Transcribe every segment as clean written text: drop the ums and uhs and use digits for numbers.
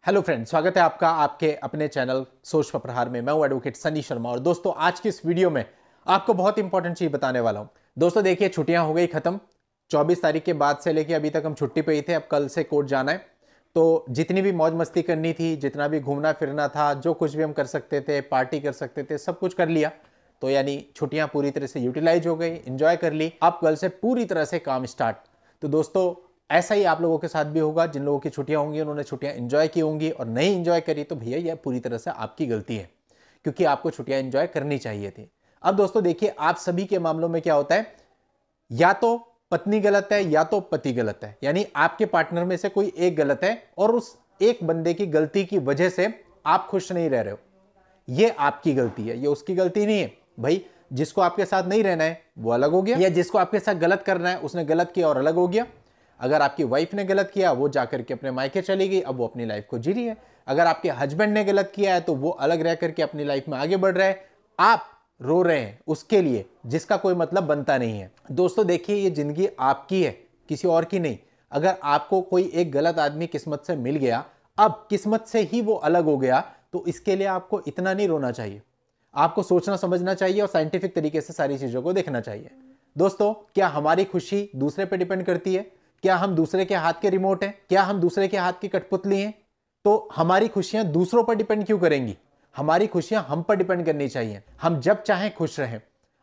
Hello friend, स्वागत है आपका आपके अपने चैनल सोच पर प्रहार में। मैं हूं एडवोकेट सनी शर्मा और दोस्तों आज की इस वीडियो में आपको बहुत इंपॉर्टेंट चीज बताने वाला हूं। दोस्तों देखिए, छुट्टियां हो गई खत्म। 24 तारीख के बाद से लेके अभी तक हम छुट्टी पे ही थे। अब कल से कोर्ट जाना है, तो जितनी भी मौज मस्ती करनी थी, जितना भी घूमना फिरना था, जो कुछ भी हम कर सकते थे, पार्टी कर सकते थे, सब कुछ कर लिया। तो यानी छुट्टियां पूरी तरह से यूटिलाइज हो गई, एंजॉय कर ली। अब कल से पूरी तरह से काम स्टार्ट। तो दोस्तों ऐसा ही आप लोगों के साथ भी होगा। जिन लोगों की छुट्टियां होंगी उन्होंने छुट्टियां एंजॉय की होंगी, और नहीं एंजॉय करी तो भैया यह पूरी तरह से आपकी गलती है, क्योंकि आपको छुट्टियां एंजॉय करनी चाहिए थी। अब दोस्तों देखिए, आप सभी के मामलों में क्या होता है, या तो पत्नी गलत है या तो पति गलत है। यानी आपके पार्टनर में से कोई एक गलत है, और उस एक बंदे की गलती की वजह से आप खुश नहीं रह रहे हो। ये आपकी गलती है, ये उसकी गलती नहीं है। भाई जिसको आपके साथ नहीं रहना है वो अलग हो गया, या जिसको आपके साथ गलत करना है उसने गलत किया और अलग हो गया। अगर आपकी वाइफ ने गलत किया, वो जाकर के अपने मायके चली गई, अब वो अपनी लाइफ को जी रही है। अगर आपके हस्बैंड ने गलत किया है तो वो अलग रह करके अपनी लाइफ में आगे बढ़ रहा है। आप रो रहे हैं उसके लिए जिसका कोई मतलब बनता नहीं है। दोस्तों देखिए, ये जिंदगी आपकी है, किसी और की नहीं। अगर आपको कोई एक गलत आदमी किस्मत से मिल गया, अब किस्मत से ही वो अलग हो गया, तो इसके लिए आपको इतना नहीं रोना चाहिए। आपको सोचना समझना चाहिए और साइंटिफिक तरीके से सारी चीजों को देखना चाहिए। दोस्तों, क्या हमारी खुशी दूसरे पर डिपेंड करती है? क्या हम दूसरे के हाथ के रिमोट हैं? क्या हम दूसरे के हाथ की कठपुतली हैं? तो हमारी खुशियां दूसरों पर डिपेंड क्यों करेंगी? हमारी खुशियां हम पर डिपेंड करनी चाहिए। हम जब चाहें खुश रहें।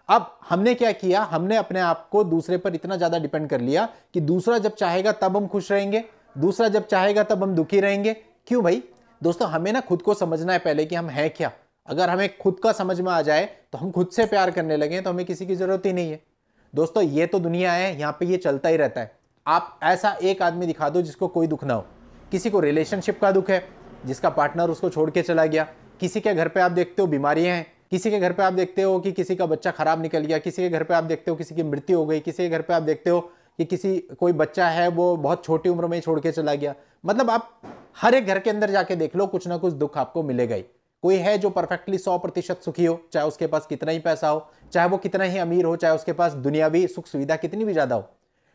अब हमने क्या किया, हमने अपने आप को दूसरे पर इतना ज्यादा डिपेंड कर लिया कि दूसरा जब चाहेगा तब हम खुश रहेंगे, दूसरा जब चाहेगा तब हम दुखी रहेंगे। क्यों भाई? दोस्तों हमें ना खुद को समझना है पहले कि हम हैं क्या। अगर हमें खुद का समझ में आ जाए तो हम खुद से प्यार करने लगे तो हमें किसी की जरूरत ही नहीं है। दोस्तों ये तो दुनिया है, यहां पे ये चलता ही रहता है। आप ऐसा एक आदमी दिखा दो जिसको कोई दुख ना हो। किसी को रिलेशनशिप का दुख है, जिसका पार्टनर उसको छोड़ के चला गया। किसी के घर पे आप देखते हो बीमारियां हैं, किसी के घर पे आप देखते हो कि किसी का बच्चा खराब निकल गया, किसी के घर पे आप देखते हो किसी की मृत्यु हो गई, किसी के घर पे आप देखते हो कि किसी कोई बच्चा है वो बहुत छोटी उम्र में ही छोड़ के चला गया। मतलब आप हर एक घर के अंदर जाके देख लो, कुछ ना कुछ दुख आपको मिलेगा ही। कोई है जो परफेक्टली 100% सुखी हो, चाहे उसके पास कितना ही पैसा हो, चाहे वो कितना ही अमीर हो, चाहे उसके पास दुनियावी सुख सुविधा कितनी भी ज्यादा हो,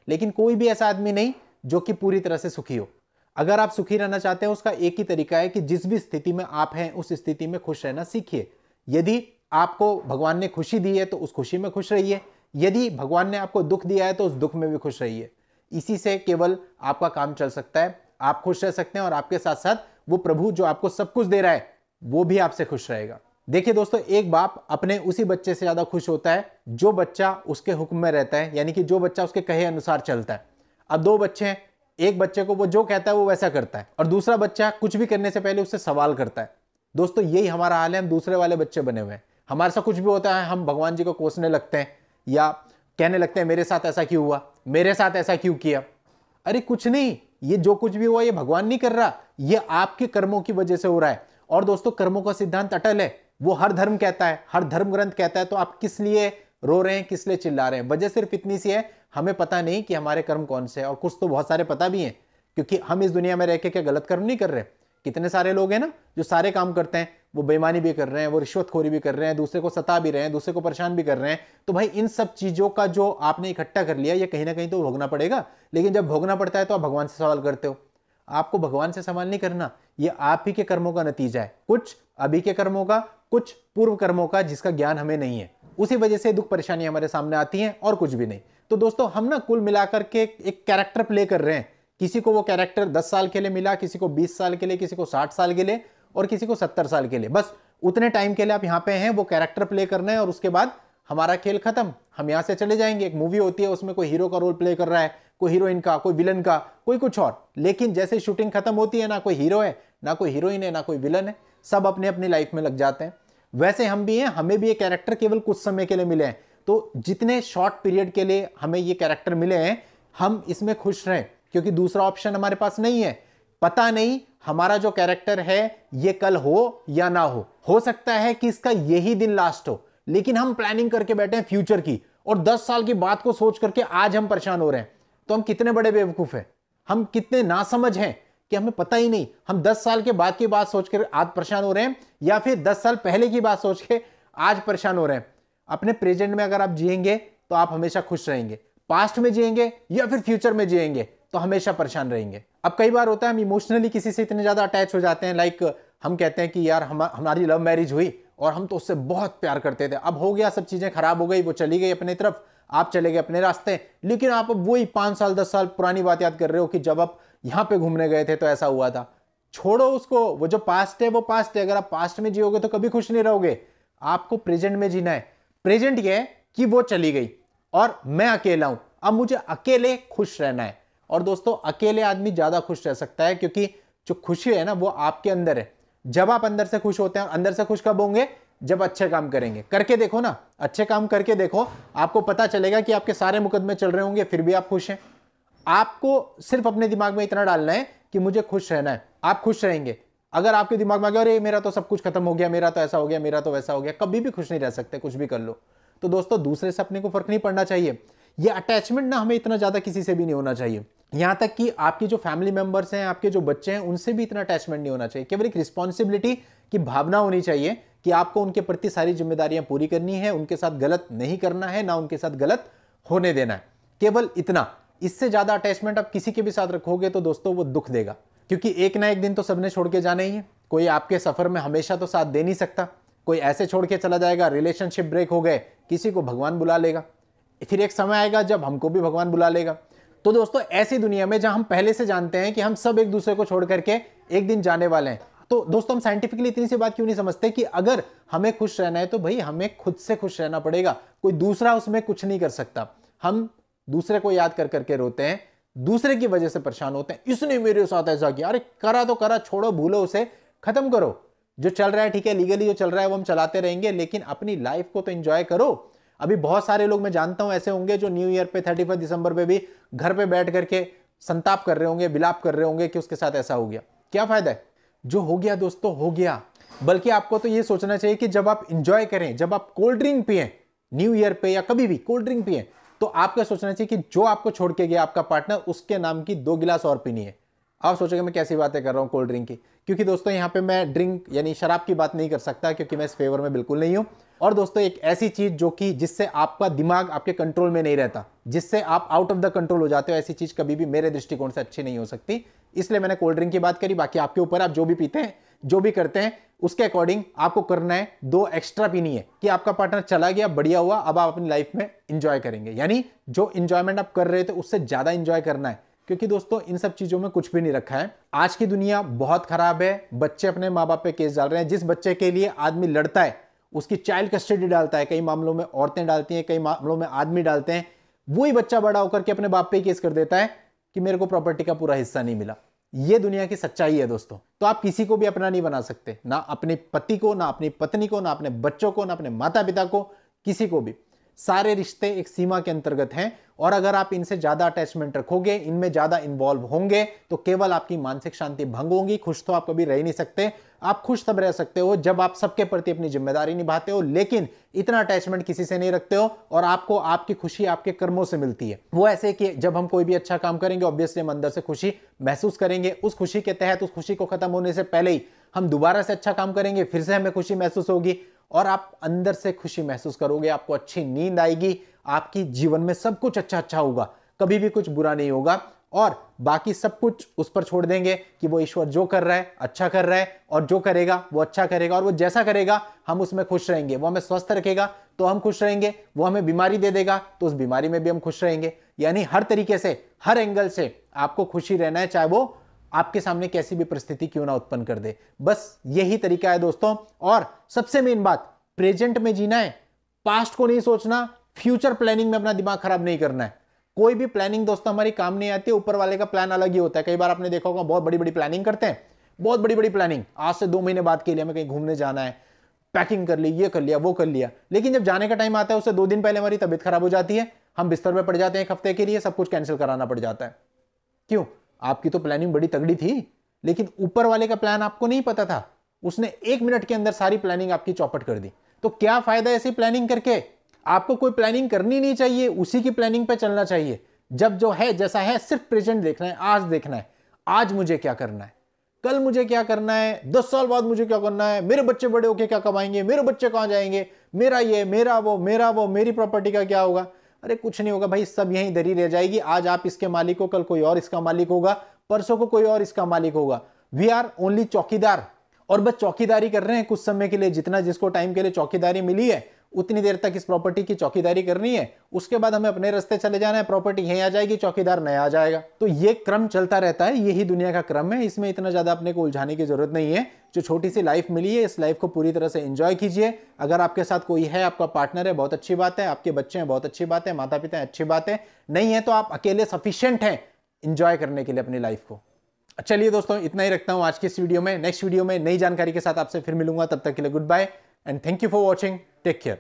लेकिन कोई भी ऐसा आदमी नहीं जो कि पूरी तरह से सुखी हो। अगर आप सुखी रहना चाहते हैं, उसका एक ही तरीका है कि जिस भी स्थिति में आप हैं उस स्थिति में खुश रहना सीखिए। यदि आपको भगवान ने खुशी दी है तो उस खुशी में खुश रहिए। यदि भगवान ने आपको दुख दिया है तो उस दुख में भी खुश रहिए। इसी से केवल आपका काम चल सकता है, आप खुश रह सकते हैं, और आपके साथ साथ वो प्रभु जो आपको सब कुछ दे रहा है वो भी आपसे खुश रहेगा। देखिए दोस्तों, एक बाप अपने उसी बच्चे से ज्यादा खुश होता है जो बच्चा उसके हुक्म में रहता है, यानी कि जो बच्चा उसके कहे अनुसार चलता है। अब दो बच्चे हैं, एक बच्चे को वो जो कहता है वो वैसा करता है, और दूसरा बच्चा कुछ भी करने से पहले उससे सवाल करता है। दोस्तों यही हमारा हाल है, हम दूसरे वाले बच्चे बने हुए हैं। हमारे साथ कुछ भी होता है हम भगवान जी को कोसने लगते हैं, या कहने लगते हैं मेरे साथ ऐसा क्यों हुआ, मेरे साथ ऐसा क्यों किया। अरे कुछ नहीं, ये जो कुछ भी हुआ ये भगवान नहीं कर रहा, ये आपके कर्मों की वजह से हो रहा है। और दोस्तों कर्मों का सिद्धांत अटल है, वो हर धर्म कहता है, हर धर्म ग्रंथ कहता है। तो आप किस लिए रो रहे हैं, किस लिए चिल्ला रहे हैं? वजह सिर्फ इतनी सी है, हमें पता नहीं कि हमारे कर्म कौन से हैं, और कुछ तो बहुत सारे पता भी हैं, क्योंकि हम इस दुनिया में रह के क्या गलत कर्म नहीं कर रहे। कितने सारे लोग हैं ना जो सारे काम करते हैं, वो बेईमानी भी कर रहे हैं, वो रिश्वतखोरी भी कर रहे हैं, दूसरे को सता भी रहे हैं, दूसरे को परेशान भी कर रहे हैं। तो भाई इन सब चीजों का जो आपने इकट्ठा कर लिया, ये कहीं ना कहीं तो भोगना पड़ेगा। लेकिन जब भोगना पड़ता है तो आप भगवान से सवाल करते हो। आपको भगवान से सवाल नहीं करना, ये आप ही के कर्मों का नतीजा है, कुछ अभी के कर्मों का, कुछ पूर्व कर्मों का, जिसका ज्ञान हमें नहीं है। उसी वजह से दुख परेशानी हमारे सामने आती हैं, और कुछ भी नहीं। तो दोस्तों हम ना कुल मिलाकर के एक कैरेक्टर प्ले कर रहे हैं। किसी को वो कैरेक्टर 10 साल के लिए मिला, किसी को 20 साल के लिए, किसी को 60 साल के लिए, और किसी को 70 साल के लिए। बस उतने टाइम के लिए आप यहाँ पे हैं, वो कैरेक्टर प्ले करना है, और उसके बाद हमारा खेल खत्म, हम यहां से चले जाएंगे। एक मूवी होती है, उसमें कोई हीरो का रोल प्ले कर रहा है, कोई हीरोइन का, कोई विलन का, कोई कुछ और। लेकिन जैसे शूटिंग खत्म होती है, ना कोई हीरो है, ना कोई हीरोइन है, ना कोई विलन है, सब अपने अपनी लाइफ में लग जाते हैं। वैसे हम भी हैं, हमें भी ये कैरेक्टर केवल कुछ समय के लिए मिले हैं। तो जितने शॉर्ट पीरियड के लिए हमें ये कैरेक्टर मिले हैं, हम इसमें खुश रहें, क्योंकि दूसरा ऑप्शन हमारे पास नहीं है। पता नहीं हमारा जो कैरेक्टर है ये कल हो या ना हो सकता है कि इसका यही दिन लास्ट हो, लेकिन हम प्लानिंग करके बैठे हैं फ्यूचर की, और 10 साल की बात को सोच करके आज हम परेशान हो रहे हैं। तो हम कितने बड़े बेवकूफ हैं, हम कितने नासमझ हैं कि हमें पता ही नहीं। हम 10 साल के बाद की बात सोच कर आज परेशान हो रहे हैं, या फिर 10 साल पहले की बात सोच के आज परेशान हो रहे हैं। अपने प्रेजेंट में अगर आप जिएंगे तो आप हमेशा खुश रहेंगे, पास्ट में जिएंगे या फिर फ्यूचर में जिएंगे तो हमेशा परेशान रहेंगे। अब कई बार होता है हम इमोशनली किसी से इतने ज़्यादा अटैच हो जाते हैं, लाइक हम कहते हैं कि यार हमारी लव मैरिज हुई और हम तो उससे बहुत प्यार करते थे, अब हो गया, सब चीज़ें खराब हो गई, वो चली गई अपनी तरफ, आप चले गए अपने रास्ते, लेकिन आप अब वही 5 साल 10 साल पुरानी बात याद कर रहे हो कि जब आप यहाँ पे घूमने गए थे तो ऐसा हुआ था। छोड़ो उसको, वो जो पास्ट है वो पास्ट है। अगर आप पास्ट में जियोगे तो कभी खुश नहीं रहोगे। आपको प्रेजेंट में जीना है। प्रेजेंट ये है कि वो चली गई और मैं अकेला हूं, अब मुझे अकेले खुश रहना है। और दोस्तों, अकेले आदमी ज्यादा खुश रह सकता है, क्योंकि जो खुशी है ना वो आपके अंदर है। जब आप अंदर से खुश होते हैं, अंदर से खुश कब होंगे? जब अच्छे काम करेंगे। करके देखो ना, अच्छे काम करके देखो, आपको पता चलेगा कि आपके सारे मुकदमे चल रहे होंगे फिर भी आप खुश हैं। आपको सिर्फ अपने दिमाग में इतना डालना है कि मुझे खुश रहना है, आप खुश रहेंगे। अगर आपके दिमाग में आ गया अरे मेरा तो सब कुछ खत्म हो गया, मेरा तो ऐसा हो गया, मेरा तो वैसा हो गया, कभी भी खुश नहीं रह सकते, कुछ भी कर लो। तो दोस्तों, दूसरे से अपने को फर्क नहीं पड़ना चाहिए। ये अटैचमेंट ना हमें इतना ज्यादा किसी से भी नहीं होना चाहिए। यहां तक कि आपके जो फैमिली मेंबर्स हैं, आपके जो बच्चे हैं, उनसे भी इतना अटैचमेंट नहीं होना चाहिए। केवल एक रिस्पॉन्सिबिलिटी की भावना होनी चाहिए कि आपको उनके प्रति सारी जिम्मेदारियां पूरी करनी है, उनके साथ गलत नहीं करना है, ना उनके साथ गलत होने देना है, केवल इतना। इससे ज्यादा अटैचमेंट आप किसी के भी साथ रखोगे तो दोस्तों वो दुख देगा, क्योंकि एक ना एक दिन तो सबने छोड़ के जाना ही है। कोई आपके सफर में हमेशा तो साथ दे नहीं सकता, कोई ऐसे छोड़ के चला जाएगा, रिलेशनशिप ब्रेक हो गए, किसी को भगवान बुला लेगा, फिर एक समय आएगा जब हमको भी भगवान बुला लेगा। तो दोस्तों, ऐसी दुनिया में जहां हम पहले से जानते हैं कि हम सब एक दूसरे को छोड़ करके एक दिन जाने वाले हैं, तो दोस्तों हम साइंटिफिकली इतनी सी बात क्यों नहीं समझते कि अगर हमें खुश रहना है तो भाई हमें खुद से खुश रहना पड़ेगा, कोई दूसरा उसमें कुछ नहीं कर सकता। हम दूसरे को याद कर करके रोते हैं, दूसरे की वजह से परेशान होते हैं, इसने मेरे साथ ऐसा किया, अरे करा तो करा, छोड़ो, भूलो उसे, खत्म करो। जो चल रहा है ठीक है, लीगली जो चल रहा है वो हम चलाते रहेंगे, लेकिन अपनी लाइफ को तो एंजॉय करो। अभी बहुत सारे लोग मैं जानता हूं ऐसे होंगे जो न्यू ईयर पे 31 दिसंबर पे भी घर पे बैठ करके संताप कर रहे होंगे, विलाप कर रहे होंगे कि उसके साथ ऐसा हो गया। क्या फायदा है? जो हो गया दोस्तों हो गया। बल्कि आपको तो ये सोचना चाहिए कि जब आप इंजॉय करें, जब आप कोल्ड ड्रिंक पिए न्यू ईयर पे या कभी भी कोल्ड ड्रिंक पिए, तो आपको सोचना चाहिए कि जो आपको छोड़ के गया आपका पार्टनर, उसके नाम की 2 गिलास और पीनी है। आप सोचोगे मैं कैसी बातें कर रहा हूं कोल्ड ड्रिंक की, क्योंकि दोस्तों यहां पे मैं ड्रिंक यानी शराब की बात नहीं कर सकता, क्योंकि मैं इस फेवर में बिल्कुल नहीं हूं। और दोस्तों, एक ऐसी चीज जो कि जिससे आपका दिमाग आपके कंट्रोल में नहीं रहता, जिससे आप आउट ऑफ द कंट्रोल हो जाते हो, ऐसी चीज कभी भी मेरे दृष्टिकोण से अच्छी नहीं हो सकती। इसलिए मैंने कोल्ड ड्रिंक की बात करी। बाकी आपके ऊपर, आप जो भी पीते हैं, जो भी करते हैं, उसके अकॉर्डिंग आपको करना है। 2 एक्स्ट्रा पीनी है कि आपका पार्टनर चला गया, बढ़िया हुआ, अब आप अपनी लाइफ में इंजॉय करेंगे। यानी जो इंजॉयमेंट आप कर रहे थे उससे ज्यादा इंजॉय करना है, क्योंकि दोस्तों इन सब चीजों में कुछ भी नहीं रखा है। आज की दुनिया बहुत खराब है, बच्चे अपने माँ बाप पे केस डाल रहे हैं। जिस बच्चे के लिए आदमी लड़ता है उसकी चाइल्ड कस्टडी डालता है, कई मामलों में औरतें डालती हैं, कई मामलों में आदमी डालते हैं। वही बच्चा बड़ा होकर के अपने बाप पे केस कर देता है कि मेरे को प्रॉपर्टी का पूरा हिस्सा नहीं मिला। ये दुनिया की सच्चाई है दोस्तों। तो आप किसी को भी अपना नहीं बना सकते, ना अपने पति को, ना अपनी पत्नी को, ना अपने बच्चों को, ना अपने माता पिता को, किसी को भी। सारे रिश्ते एक सीमा के अंतर्गत हैं, और अगर आप इनसे ज्यादा अटैचमेंट रखोगे, इनमें ज्यादा इन्वॉल्व होंगे, तो केवल आपकी मानसिक शांति भंग होगी। खुश तो आप कभी रह नहीं सकते। आप खुश तब रह सकते हो जब आप सबके प्रति अपनी जिम्मेदारी निभाते हो, लेकिन इतना अटैचमेंट किसी से नहीं रखते हो, और आपको आपकी खुशी आपके कर्मों से मिलती है। वो ऐसे कि जब हम कोई भी अच्छा काम करेंगे, ऑब्वियसली हम अंदर से खुशी महसूस करेंगे। उस खुशी के तहत, उस खुशी को खत्म होने से पहले ही हम दोबारा से अच्छा काम करेंगे, फिर से हमें खुशी महसूस होगी, और आप अंदर से खुशी महसूस करोगे। आपको अच्छी नींद आएगी, आपकी जीवन में सब कुछ अच्छा अच्छा होगा, कभी भी कुछ बुरा नहीं होगा, और बाकी सब कुछ उस पर छोड़ देंगे कि वो ईश्वर जो कर रहा है अच्छा कर रहा है, और जो करेगा वो अच्छा करेगा, और वो जैसा करेगा हम उसमें खुश रहेंगे। वो हमें स्वस्थ रखेगा तो हम खुश रहेंगे, वो हमें बीमारी दे देगा तो उस बीमारी में भी हम खुश रहेंगे। यानी हर तरीके से, हर एंगल से आपको खुशी रहना है, चाहे वो आपके सामने कैसी भी परिस्थिति क्यों ना उत्पन्न कर दे। बस यही तरीका है दोस्तों। और सबसे मेन बात, प्रेजेंट में जीना है, पास्ट को नहीं सोचना, फ्यूचर प्लानिंग में अपना दिमाग खराब नहीं करना है। कोई भी प्लानिंग दोस्तों हमारी काम नहीं आती, ऊपर वाले का प्लान अलग ही होता है। कई बार आपने देखा होगा बहुत बड़ी बड़ी प्लानिंग करते हैं, बहुत बड़ी बड़ी प्लानिंग, आज से 2 महीने बाद के लिए हमें कहीं घूमने जाना है, पैकिंग कर ली, ये कर लिया, वो कर लिया, लेकिन जब जाने का टाइम आता है उससे 2 दिन पहले हमारी तबीयत खराब हो जाती है, हम बिस्तर में पड़ जाते हैं 1 हफ्ते के लिए, सब कुछ कैंसिल कराना पड़ जाता है। क्यों? आपकी तो प्लानिंग बड़ी तगड़ी थी, लेकिन ऊपर वाले का प्लान आपको नहीं पता था, उसने 1 मिनट के अंदर सारी प्लानिंग आपकी चौपट कर दी। तो क्या फायदा ऐसी प्लानिंग करके? आपको कोई प्लानिंग करनी नहीं चाहिए, उसी की प्लानिंग पे चलना चाहिए। जब जो है जैसा है, सिर्फ प्रेजेंट देखना है, आज देखना है, आज मुझे क्या करना है, कल मुझे क्या करना है, 10 साल बाद मुझे क्या करना है, मेरे बच्चे बड़े होके क्या कमाएंगे, मेरे बच्चे कहां जाएंगे, मेरा ये, मेरा वो, मेरी प्रॉपर्टी का क्या होगा। अरे कुछ नहीं होगा भाई, सब यहीं दरी रह जाएगी। आज आप इसके मालिक हो, कल कोई और इसका मालिक होगा, परसों को कोई और इसका मालिक होगा। वी आर ओनली चौकीदार, और बस चौकीदारी कर रहे हैं कुछ समय के लिए। जितना जिसको टाइम के लिए चौकीदारी मिली है उतनी देर तक इस प्रॉपर्टी की चौकीदारी करनी है, उसके बाद हमें अपने रास्ते चले जाना है। प्रॉपर्टी यहीं आ जाएगी, चौकीदार नया आ जाएगा। तो ये क्रम चलता रहता है, यही दुनिया का क्रम है। इसमें इतना ज्यादा अपने को उलझाने की जरूरत नहीं है। जो छोटी सी लाइफ मिली है, इस लाइफ को पूरी तरह से एंजॉय कीजिए। अगर आपके साथ कोई है, आपका पार्टनर है, बहुत अच्छी बात है। आपके बच्चे हैं, बहुत अच्छी बात है। माता पिता हैं, अच्छी बात है। नहीं है तो आप अकेले सफिशिएंट हैं एंजॉय करने के लिए अपनी लाइफ को। चलिए दोस्तों, इतना ही रखता हूं आज की इस वीडियो में। नेक्स्ट वीडियो में नई जानकारी के साथ आपसे फिर मिलूंगा। तब तक के लिए goodbye and thank you for watching. Take care.